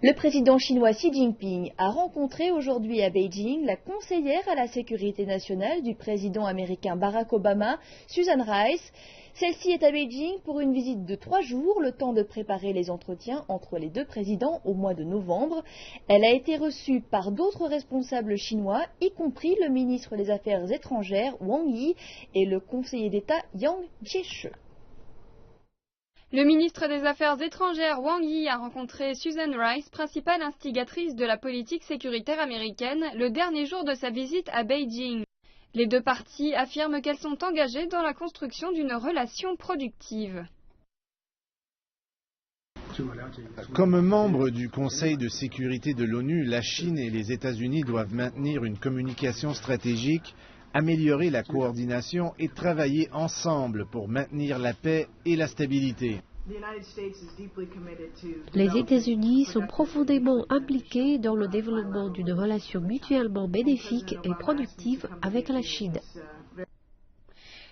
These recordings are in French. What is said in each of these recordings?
Le président chinois Xi Jinping a rencontré aujourd'hui à Beijing la conseillère à la sécurité nationale du président américain Barack Obama, Susan Rice. Celle-ci est à Beijing pour une visite de 3 jours, le temps de préparer les entretiens entre les deux présidents au mois de novembre. Elle a été reçue par d'autres responsables chinois, y compris le ministre des Affaires étrangères Wang Yi et le conseiller d'État Yang Jiechi. Le ministre des Affaires étrangères Wang Yi a rencontré Susan Rice, principale instigatrice de la politique sécuritaire américaine, le dernier jour de sa visite à Beijing. Les deux parties affirment qu'elles sont engagées dans la construction d'une relation productive. Comme membre du Conseil de sécurité de l'ONU, la Chine et les États-Unis doivent maintenir une communication stratégique, améliorer la coordination et travailler ensemble pour maintenir la paix et la stabilité. Les États-Unis sont profondément impliqués dans le développement d'une relation mutuellement bénéfique et productive avec la Chine.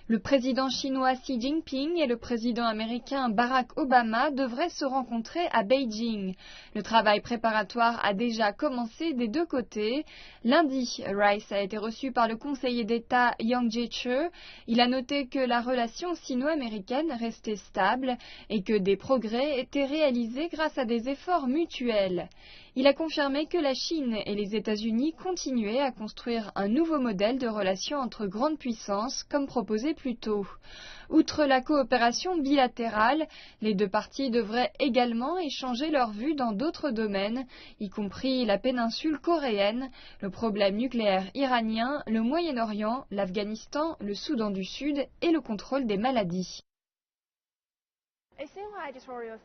Le président chinois Xi Jinping et le président américain Barack Obama devraient se rencontrer à Beijing. Le travail préparatoire a déjà commencé des deux côtés. Lundi, Rice a été reçu par le conseiller d'État Yang Jiechi. Il a noté que la relation sino-américaine restait stable et que des progrès étaient réalisés grâce à des efforts mutuels. Il a confirmé que la Chine et les États-Unis continuaient à construire un nouveau modèle de relations entre grandes puissances, comme proposé plus tôt. Outre la coopération bilatérale, les deux parties devraient également échanger leurs vues dans d'autres domaines, y compris la péninsule coréenne, le problème nucléaire iranien, le Moyen-Orient, l'Afghanistan, le Soudan du Sud et le contrôle des maladies.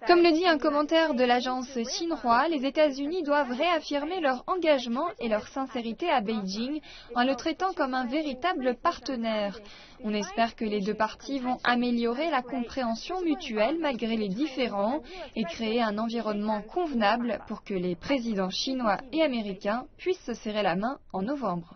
Comme le dit un commentaire de l'agence Xinhua, les États-Unis doivent réaffirmer leur engagement et leur sincérité à Beijing en le traitant comme un véritable partenaire. On espère que les deux parties vont améliorer la compréhension mutuelle malgré les différends et créer un environnement convenable pour que les présidents chinois et américains puissent se serrer la main en novembre.